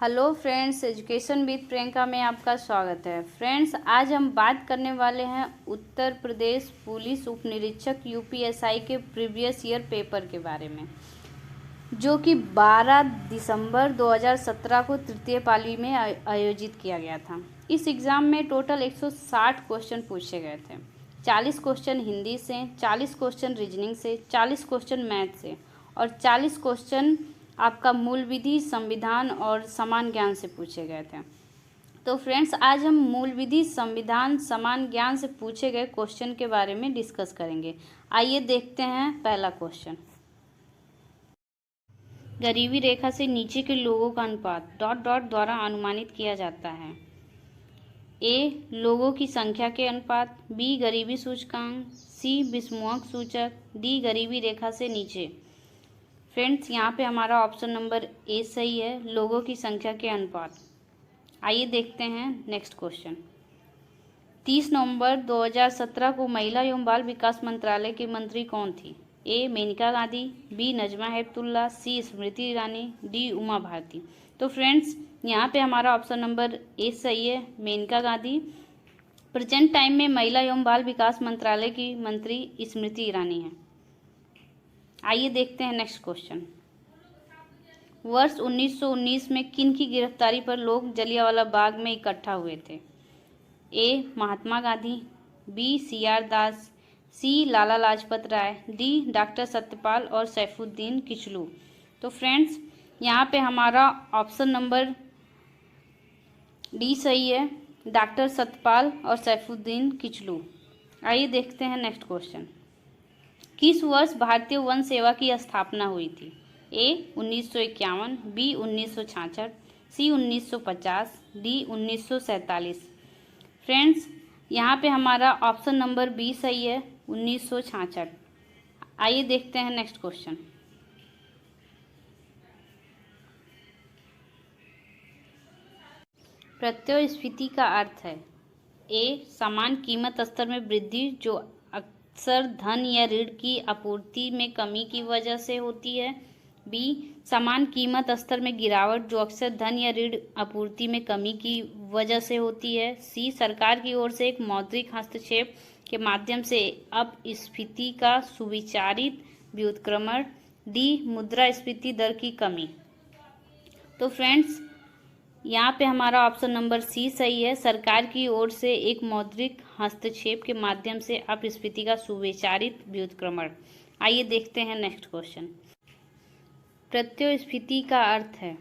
Hello friends, education with Priyanka में आपका स्वागत है। फ्रेंड्स, आज हम बात करने वाले हैं उत्तर प्रदेश पुलिस उप निरीक्षक यूपीएसआई के प्रीवियस ईयर पेपर के बारे में, जो कि 12 दिसंबर 2017 को तृतीय पाली में आयोजित किया गया था। इस एग्ज़ाम में टोटल 160 क्वेश्चन पूछे गए थे। 40 क्वेश्चन हिंदी से, 40 क्वेश्चन रीजनिंग से, 40 क्वेश्चन मैथ से और 40 क्वेश्चन आपका मूल विधि, संविधान और समान ज्ञान से पूछे गए थे। तो फ्रेंड्स, आज हम मूल विधि, संविधान, समान ज्ञान से पूछे गए क्वेश्चन के बारे में डिस्कस करेंगे। आइए देखते हैं पहला क्वेश्चन। गरीबी रेखा से नीचे के लोगों का अनुपात ... द्वारा अनुमानित किया जाता है। ए. लोगों की संख्या के अनुपात, बी. गरीबी सूचकांक, सी. विषमोहक सूचक, डी. गरीबी रेखा से नीचे। फ्रेंड्स, यहाँ पे हमारा ऑप्शन नंबर ए सही है, लोगों की संख्या के अनुपात। आइए देखते हैं नेक्स्ट क्वेश्चन। 30 नवंबर 2017 को महिला एवं बाल विकास मंत्रालय की मंत्री कौन थी? ए. मेनका गांधी, बी. नजमा हेपतुल्ला, सी. स्मृति ईरानी, डी. उमा भारती। तो फ्रेंड्स, यहाँ पे हमारा ऑप्शन नंबर ए सही है, मेनका गांधी। प्रेजेंट टाइम में महिला एवं बाल विकास मंत्रालय की मंत्री स्मृति ईरानी है। आइए देखते हैं नेक्स्ट क्वेश्चन। वर्ष 1919 में किन की गिरफ्तारी पर लोग जलियांवाला बाग में इकट्ठा हुए थे? ए. महात्मा गांधी, बी. सी.आर. दास, सी. लाला लाजपत राय, डी. डॉक्टर सत्यपाल और सैफुद्दीन किचलू। तो फ्रेंड्स, यहाँ पे हमारा ऑप्शन नंबर डी सही है, डॉक्टर सत्यपाल और सैफुद्दीन किचलू। आइए देखते हैं नेक्स्ट क्वेश्चन। किस वर्ष भारतीय वन सेवा की स्थापना हुई थी? ए. 1951, बी. 1966, सी. 1950, डी. 1947। फ्रेंड्स, यहाँ पे हमारा ऑप्शन नंबर बी सही है, 1966। आइए देखते हैं नेक्स्ट क्वेश्चन। प्रत्ययस्फीति का अर्थ है ए. समान कीमत स्तर में वृद्धि जो अक्सर धन या ऋण की आपूर्ति में कमी की वजह से होती है, बी. समान कीमत स्तर में गिरावट जो अक्सर धन या ऋण आपूर्ति में कमी की वजह से होती है, सी. सरकार की ओर से एक मौद्रिक हस्तक्षेप के माध्यम से अपस्फीति का सुविचारित व्युत्क्रमण, डी. मुद्रास्फीति दर की कमी। तो फ्रेंड्स, यहाँ पे हमारा ऑप्शन नंबर सी सही है, सरकार की ओर से एक मौद्रिक हस्तक्षेप के माध्यम से अपस्फीति का सुविचारित व्युत्क्रमण। आइए देखते हैं नेक्स्ट क्वेश्चन। प्रत्ययस्फीति का अर्थ है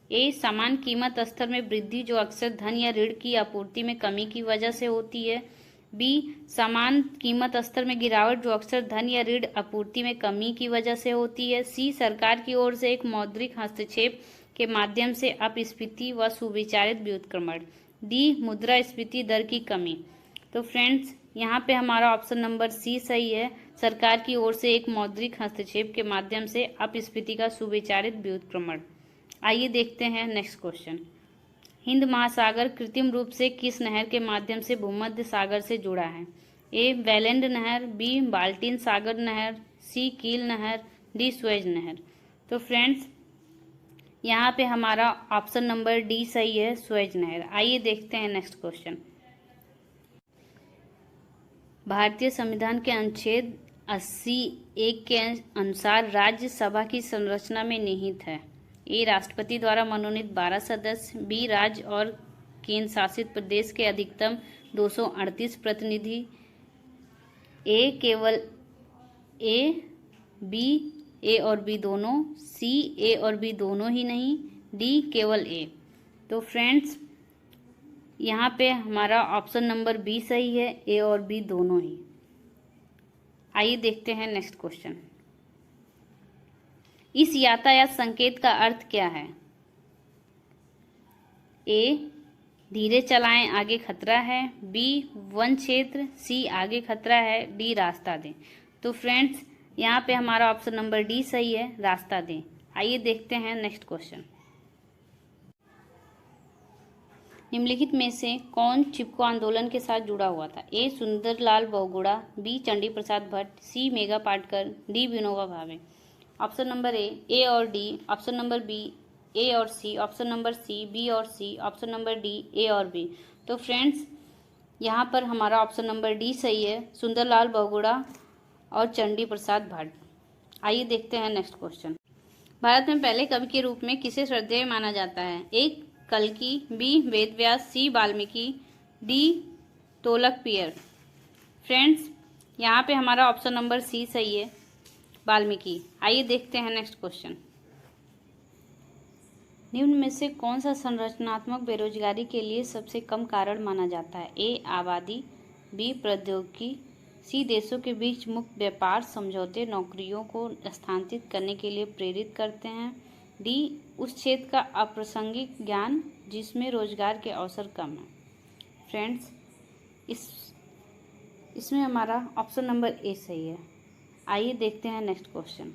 ए. समान कीमत स्तर में वृद्धि जो अक्सर धन या ऋण की आपूर्ति में कमी की वजह से होती है, बी. समान कीमत स्तर में गिरावट जो अक्सर धन या ऋण आपूर्ति में कमी की वजह से होती है, सी. सरकार की ओर से एक मौद्रिक हस्तक्षेप के माध्यम से अपस्फीति व सुविचारित व्युत्क्रमण, डी. मुद्रास्फीति दर की कमी। तो फ्रेंड्स, यहाँ पे हमारा ऑप्शन नंबर सी सही है, सरकार की ओर से एक मौद्रिक हस्तक्षेप के माध्यम से अपस्फीति का सुविचारित व्युत्क्रमण। आइए देखते हैं नेक्स्ट क्वेश्चन। हिंद महासागर कृत्रिम रूप से किस नहर के माध्यम से भूमध्य सागर से जुड़ा है? ए. वेलेंड नहर, बी. बाल्टिन सागर नहर, सी. कील नहर, डी. स्वेज नहर। तो फ्रेंड्स, यहाँ पे हमारा ऑप्शन नंबर डी सही है, स्वेज नहर। आइए देखते हैं नेक्स्ट क्वेश्चन। भारतीय संविधान के अनुच्छेद 80(1) के अनुसार राज्यसभा की संरचना में निहित है? ए. राष्ट्रपति द्वारा मनोनीत 12 सदस्य, बी. राज्य और केंद्र शासित प्रदेश के अधिकतम 238 प्रतिनिधि, ए. केवल ए, बी. ए और बी दोनों, सी. ए और बी दोनों ही नहीं, डी. केवल ए। तो फ्रेंड्स, यहाँ पे हमारा ऑप्शन नंबर बी सही है, ए और बी दोनों ही। आइए देखते हैं नेक्स्ट क्वेश्चन। इस यातायात संकेत का अर्थ क्या है? ए. धीरे चलाएं, आगे खतरा है, बी. वन क्षेत्र, सी. आगे खतरा है, डी. रास्ता दें। तो फ्रेंड्स, यहाँ पे हमारा ऑप्शन नंबर डी सही है, रास्ता दें। आइए देखते हैं नेक्स्ट क्वेश्चन। निम्नलिखित में से कौन चिपको आंदोलन के साथ जुड़ा हुआ था? ए. सुंदरलाल बहुगुणा, बी. चंडी प्रसाद भट्ट, सी. Megha Patkar, D. Vinoba Bhave. Option number ए और डी, ऑप्शन नंबर बी ए और सी, ऑप्शन नंबर सी बी और सी, ऑप्शन नंबर डी ए और बी। तो फ्रेंड्स यहाँ पर हमारा ऑप्शन नंबर डी सही है, सुंदरलाल बहुगुणा और चंडी प्रसाद भट्ट। आइए देखते हैं नेक्स्ट क्वेश्चन। भारत में पहले कवि के रूप में किसे श्रद्धेय माना जाता है? ए कल्कि, बी वेदव्यास, सी वाल्मीकि, डी तोलकपियर। फ्रेंड्स यहाँ पे हमारा ऑप्शन नंबर सी सही है, वाल्मीकि। आइए देखते हैं नेक्स्ट क्वेश्चन। निम्न में से कौन सा संरचनात्मक बेरोजगारी के लिए सबसे कम कारण माना जाता है? ए आबादी, बी प्रौद्योगिकी, सी देशों के बीच मुक्त व्यापार समझौते नौकरियों को स्थानांतरित करने के लिए प्रेरित करते हैं, डी उस क्षेत्र का अप्रासंगिक ज्ञान जिसमें रोजगार के अवसर कम है। फ्रेंड्स इसमें हमारा ऑप्शन नंबर ए सही है। आइए देखते हैं नेक्स्ट क्वेश्चन।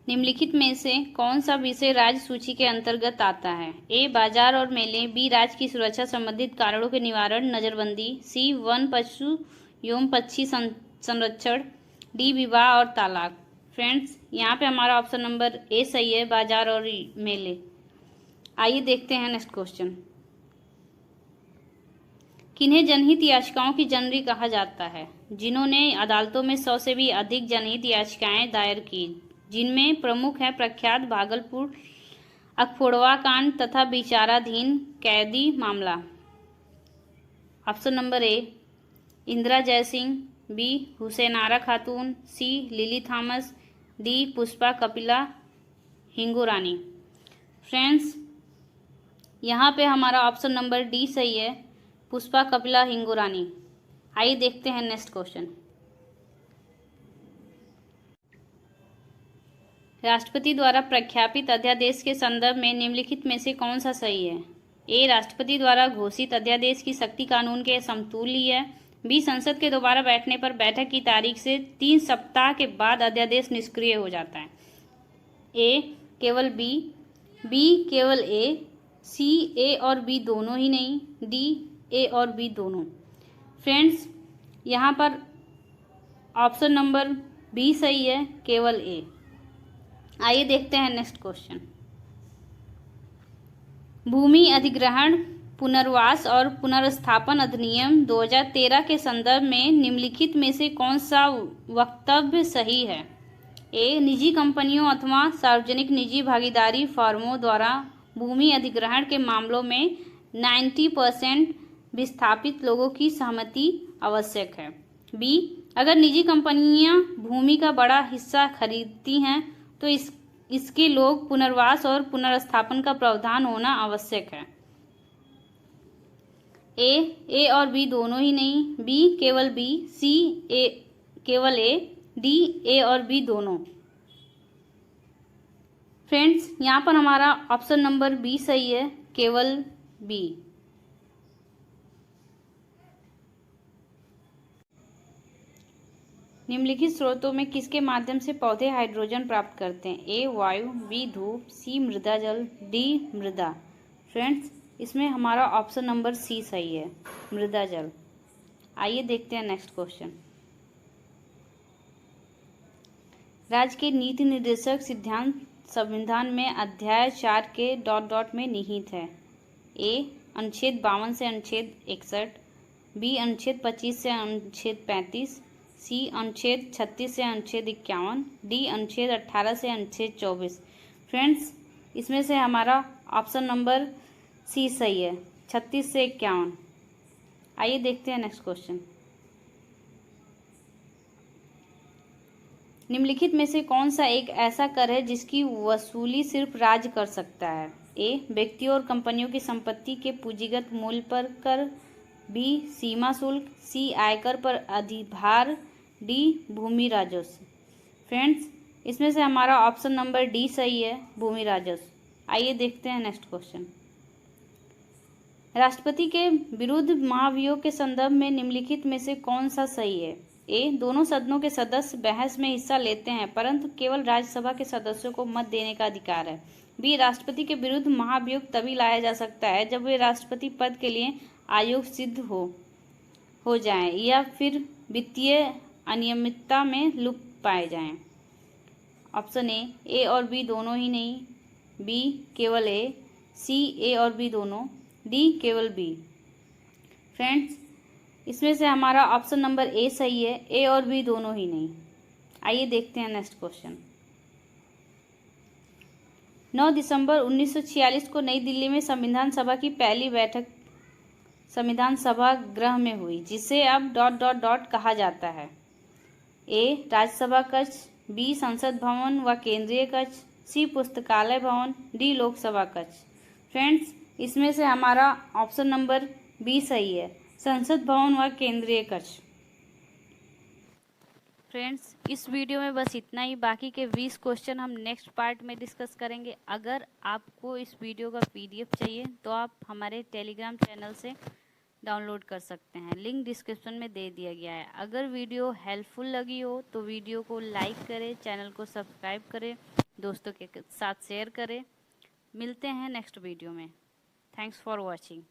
निम्नलिखित में से कौन सा विषय राज्य सूची के अंतर्गत आता है? ए बाजार और मेले, बी राज्य की सुरक्षा संबंधित कारणों के निवारण नजरबंदी, सी वन पशु एवं पक्षी संरक्षण, डी विवाह और तलाक। फ्रेंड्स यहाँ पे हमारा ऑप्शन नंबर ए सही है, बाजार और मेले। आइए देखते हैं नेक्स्ट क्वेश्चन। किन्हें जनहित याचिकाओं की जननी कहा जाता है? जिन्होंने अदालतों में 100 से भी अधिक जनहित याचिकाएं दायर की, जिनमें प्रमुख है प्रख्यात भागलपुर अखफोड़वा कांड तथा विचाराधीन कैदी मामला। Option number A Indira Jaising, B Hussainara Khatoon, C Lily Thomas, D Pushpa Kapila Hingorani. Friends यहाँ पे हमारा ऑप्शन नंबर डी सही है, पुष्पा कपिला हिंगोरानी। आइए देखते हैं नेक्स्ट क्वेश्चन। राष्ट्रपति द्वारा प्रख्यापित अध्यादेश के संदर्भ में निम्नलिखित में से कौन सा सही है? ए राष्ट्रपति द्वारा घोषित अध्यादेश की शक्ति कानून के समतुल्य है, बी संसद के दोबारा बैठने पर बैठक की तारीख से 3 सप्ताह के बाद अध्यादेश निष्क्रिय हो जाता है, ए केवल बी, बी केवल ए, सी ए और बी दोनों ही नहीं, डी ए और बी दोनों। फ्रेंड्स यहाँ पर ऑप्शन नंबर बी सही है, केवल ए। आइए देखते हैं नेक्स्ट क्वेश्चन। भूमि अधिग्रहण पुनर्वास और पुनर्स्थापन अधिनियम 2013 के संदर्भ में निम्नलिखित में से कौन सा वक्तव्य सही है? ए निजी कंपनियों अथवा सार्वजनिक निजी भागीदारी फर्मों द्वारा भूमि अधिग्रहण के मामलों में 90% विस्थापित लोगों की सहमति आवश्यक है, बी अगर निजी कंपनियां भूमि का बड़ा हिस्सा खरीदती हैं तो इसके लोग पुनर्वास और पुनर्स्थापन का प्रावधान होना आवश्यक है, ए और बी दोनों ही नहीं, बी केवल बी, सी ए केवल ए, डी ए और बी दोनों। फ्रेंड्स यहाँ पर हमारा ऑप्शन नंबर बी सही है, केवल बी। निम्नलिखित स्रोतों में किसके माध्यम से पौधे हाइड्रोजन प्राप्त करते हैं? ए वायु, बी धूप, सी मृदा जल, डी मृदा। फ्रेंड्स इसमें हमारा ऑप्शन नंबर सी सही है, मृदा जल। आइए देखते हैं नेक्स्ट क्वेश्चन। राज्य के नीति निर्देशक सिद्धांत संविधान में अध्याय 4 के ... में निहित है। ए अनुच्छेद 52 से अनुच्छेद 61, बी अनुच्छेद 25 से अनुच्छेद 35, सी अनुच्छेद 36 से अनुच्छेद 51, डी अनुच्छेद 18 से अनुच्छेद 24। फ्रेंड्स इसमें से हमारा ऑप्शन नंबर सी सही है, 36 से 51। आइए देखते हैं नेक्स्ट क्वेश्चन। निम्नलिखित में से कौन सा एक ऐसा कर है जिसकी वसूली सिर्फ राज्य कर सकता है? ए व्यक्तियों और कंपनियों की संपत्ति के पूंजीगत मूल्य पर कर, बी सीमा शुल्क, सी आयकर पर अधिभार, डी भूमि राजस्व। फ्रेंड्स इसमें से हमारा ऑप्शन नंबर डी सही है, भूमि राजस्व। आइए देखते हैं नेक्स्ट क्वेश्चन। राष्ट्रपति के विरुद्ध महाभियोग के संदर्भ में निम्नलिखित में से कौन सा सही है? ए दोनों सदनों के सदस्य बहस में हिस्सा लेते हैं परंतु केवल राज्यसभा के सदस्यों को मत देने का अधिकार है, बी राष्ट्रपति के विरुद्ध महाभियोग तभी लाया जा सकता है जब वे राष्ट्रपति पद के लिए आयोग सिद्ध हो जाएं या फिर वित्तीय अनियमितता में लुप्त पाए जाएं। ऑप्शन ए और बी दोनों ही नहीं, बी केवल ए, सी ए और बी दोनों, डी केवल बी। फ्रेंड्स, इसमें से हमारा ऑप्शन नंबर ए सही है, ए और बी दोनों ही नहीं। आइए देखते हैं नेक्स्ट क्वेश्चन। 9 दिसंबर 1946 को नई दिल्ली में संविधान सभा की पहली बैठक संविधान सभागृह में हुई, जिसे अब ... कहा जाता है। ए राज्यसभा कक्ष, बी संसद भवन व केंद्रीय कक्ष, सी पुस्तकालय भवन, डी लोकसभा कक्ष। फ्रेंड्स, इसमें से हमारा ऑप्शन नंबर बी सही है, संसद भवन व केंद्रीय कक्ष। फ्रेंड्स, इस वीडियो में बस इतना ही। बाकी के 20 क्वेश्चन हम नेक्स्ट पार्ट में डिस्कस करेंगे। अगर आपको इस वीडियो का PDF चाहिए तो आप हमारे टेलीग्राम चैनल से डाउनलोड कर सकते हैं, लिंक डिस्क्रिप्शन में दे दिया गया है। अगर वीडियो हेल्पफुल लगी हो तो वीडियो को लाइक करें, चैनल को सब्सक्राइब करें, दोस्तों के साथ शेयर करें। मिलते हैं नेक्स्ट वीडियो में। Thanks for watching.